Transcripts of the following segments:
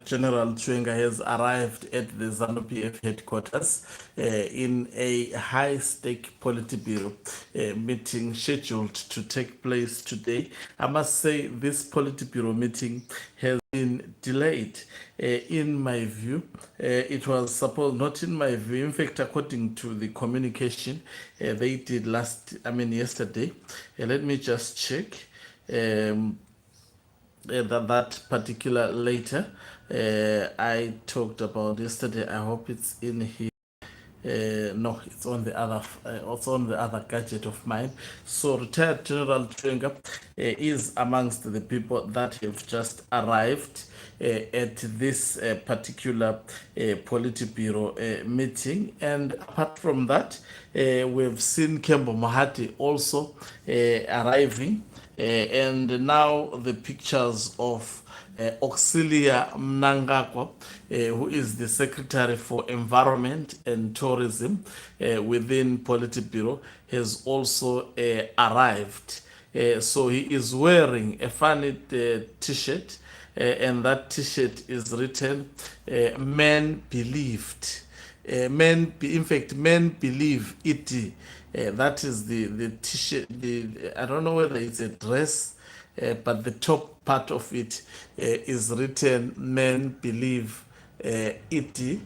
General Chiwenga has arrived at the ZANU PF headquarters in a high-stake Politburo meeting scheduled to take place today. I must say this Politburo meeting has been delayed. In my view, it was supposed, not in my view, in fact, according to the communication they did yesterday. Let me just check. That particular later I talked about yesterday. I hope it's in here. No, it's on the other, also on the other gadget of mine. So retired General Chiwenga is amongst the people that have just arrived at this particular Politburo meeting. And apart from that, we've seen Kembo Mohati also arriving. And now the pictures of Auxilia Mnangagwa, who is the Secretary for Environment and Tourism within Politburo, has also arrived. So he is wearing a funny t-shirt, and that t-shirt is written, "Men believed." Men believe it. That is the t-shirt. I don't know whether it's a dress, but the top part of it is written, "Men believe it."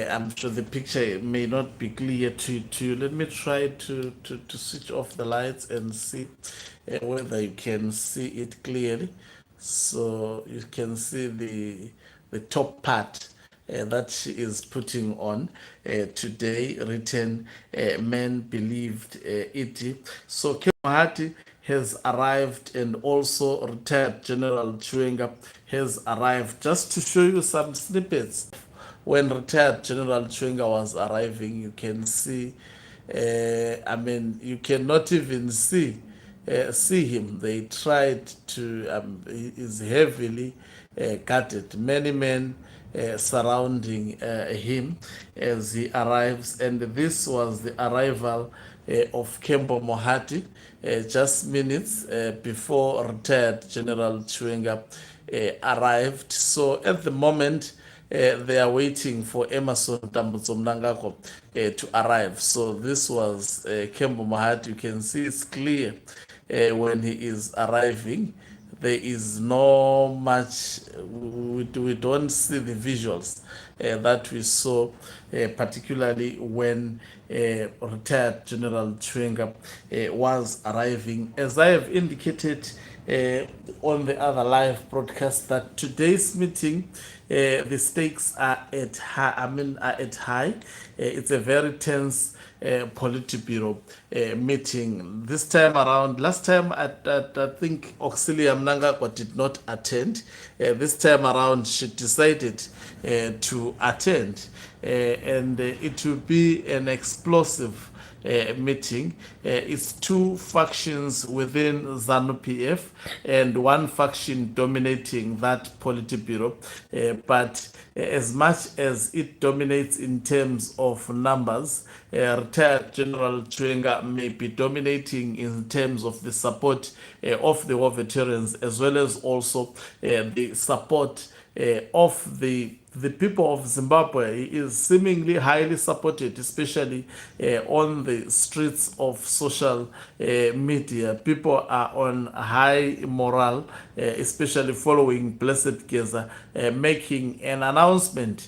I'm sure the picture may not be clear to you. Let me try to switch off the lights and see whether you can see it clearly. So you can see the top part that she is putting on today, written, "Men believed it." So Kemahati has arrived, and also retired General Chiwenga has arrived. Just to show you some snippets, when retired General Chiwenga was arriving, you can see, you cannot even see him. They tried to, he is heavily guarded. Many men surrounding him as he arrives, and this was the arrival of Kembo Mohati just minutes before retired General Chiwenga arrived. So at the moment, they are waiting for Emerson Tambutso Mnangagwa to arrive. So this was Kembo Mohati. You can see it's clear when he is arriving. There is no much, we don't see the visuals that we saw, particularly when retired General Chiwenga was arriving. As I have indicated on the other live broadcast, that today's meeting, the stakes are at high. It's a very tense Politburo meeting. This time around, last time I think Auxilia Mnangagwa did not attend. This time around, she decided to attend, and it will be an explosive meeting. It's two factions within ZANU PF and one faction dominating that Politburo. But as much as it dominates in terms of numbers, retired General Chiwenga may be dominating in terms of the support of the war veterans, as well as also the support of the people of Zimbabwe. He is seemingly highly supported, especially on the streets of social media. People are on high morale, especially following Blessed Geza making an announcement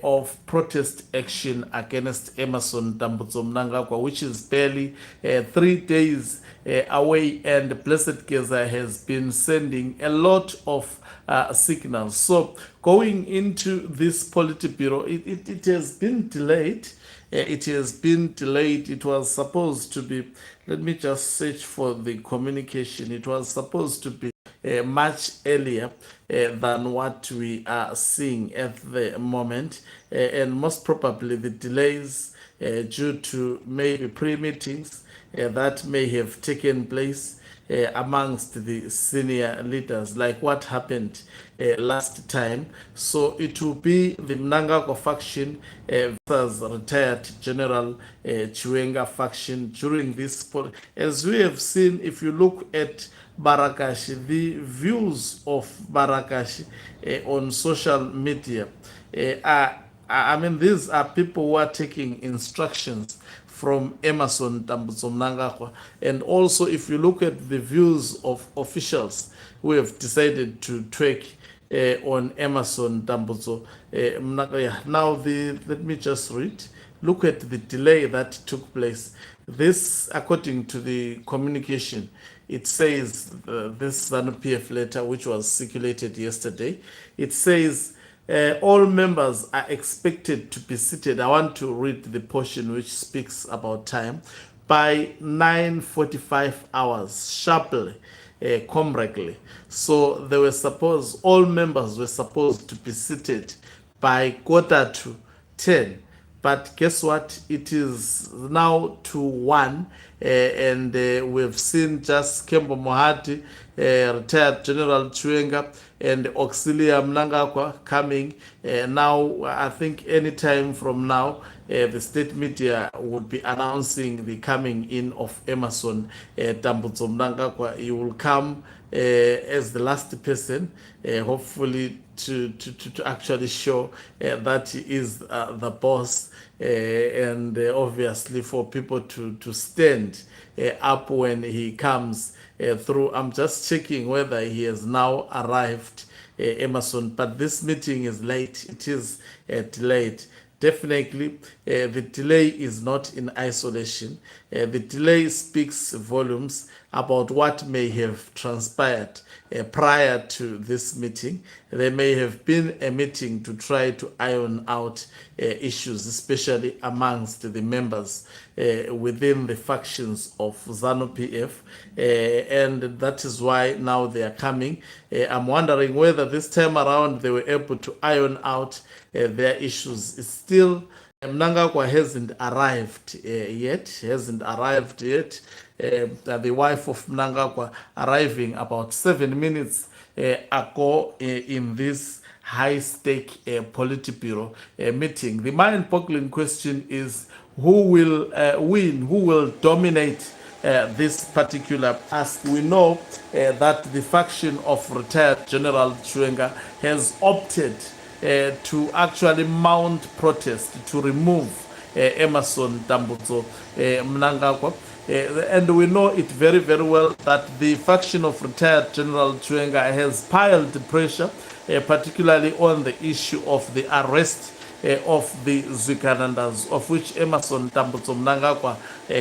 of protest action against Emerson Tambutso Mnangagwa, which is barely 3 days away, and Blessed Geza has been sending a lot of signals. So going into this Politburo, it has been delayed. It has been delayed. It was supposed to be, let me just search for the communication. It was supposed to be much earlier than what we are seeing at the moment, and most probably the delays due to maybe pre-meetings that may have taken place amongst the senior leaders, like what happened last time. So it will be the Mnangagwa faction versus retired General Chiwenga faction during this. As we have seen, if you look at Barakashi, the views of Barakashi on social media I mean, these are people who are taking instructions from Emerson Tambutso Mnangagwa. And also, if you look at the views of officials who have decided to tweak on Emerson Tambutso Mnangagwa. Now, let me just read. Look at the delay that took place. This, according to the communication, it says this ZANU PF letter, which was circulated yesterday, it says all members are expected to be seated. I want to read the portion which speaks about time. By 9:45 hours, sharply, correctly. So they were supposed, all members were supposed to be seated by 9:45. But guess what? It is now to 1, and we've seen just Kembo Mohati, retired General Chiwenga, and Auxilia Mnangagwa coming. Now, I think anytime from now, the state media would be announcing the coming in of Emerson Tambutso Mnangagwa. He will come as the last person, hopefully to actually show that he is the boss, and obviously for people to stand up when he comes through. I'm just checking whether he has now arrived, Emerson, but this meeting is late. It is delayed. Definitely, the delay is not in isolation. The delay speaks volumes about what may have transpired prior to this meeting. There may have been a meeting to try to iron out issues, especially amongst the members within the factions of ZANU PF, and that is why now they are coming. I'm wondering whether this time around they were able to iron out their issues. It's still Mnangagwa hasn't arrived yet. The wife of Mnangagwa arriving about 7 minutes ago in this high-stake Politburo meeting. The mind-boggling question is who will win, who will dominate this particular task. We know that the faction of retired General Chiwenga has opted to actually mount protest to remove Emerson Tambutso Mnangagwa. And we know it very, very well that the faction of retired General Chiwenga has piled pressure, particularly on the issue of the arrest of the Zikanandas, of which Emerson Tambutso Mnangagwa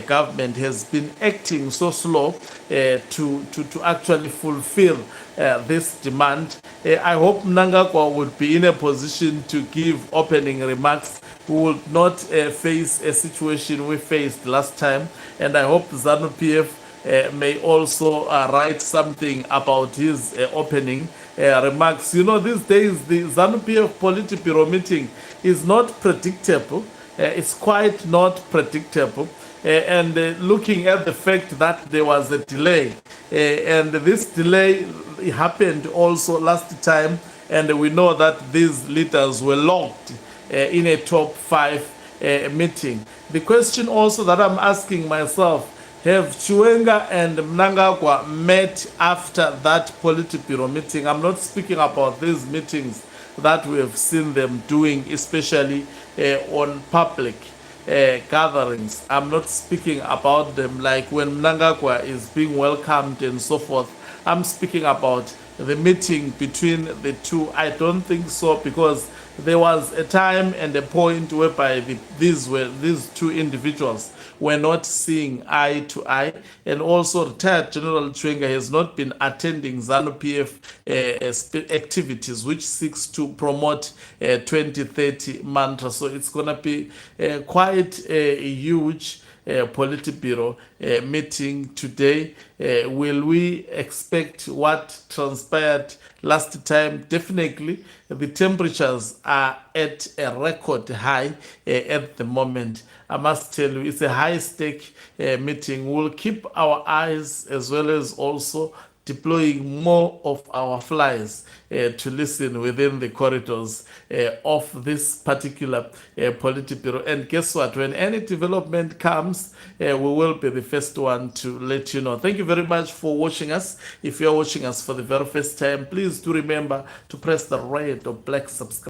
government has been acting so slow to actually fulfill this demand. I hope Mnangagwa would be in a position to give opening remarks, who would not face a situation we faced last time. And I hope ZANU PF may also write something about his opening remarks. You know, these days the ZANU PF Politiburo meeting is not predictable. It's quite not predictable. And looking at the fact that there was a delay, and this delay happened also last time, and we know that these leaders were locked in a top 5 meeting. The question also that I'm asking myself, have Chiwenga and Mnangagwa met after that Politburo meeting? I'm not speaking about these meetings that we have seen them doing, especially on public gatherings. I'm not speaking about them like when Mnangagwa is being welcomed and so forth. I'm speaking about the meeting between the two. I don't think so, because there was a time and a point whereby these two individuals were not seeing eye to eye, and also retired General Chiwenga has not been attending ZANU PF activities which seeks to promote 2030 mantra. So it's going to be quite a huge Politburo meeting today. Will we expect what transpired last time? Definitely, the temperatures are at a record high at the moment. I must tell you, it's a high-stake meeting. We'll keep our eyes as well as also deploying more of our flies to listen within the corridors of this particular Politburo. And guess what? When any development comes, we will be the first one to let you know. Thank you very much for watching us. If you're watching us for the very first time, please do remember to press the red or black subscribe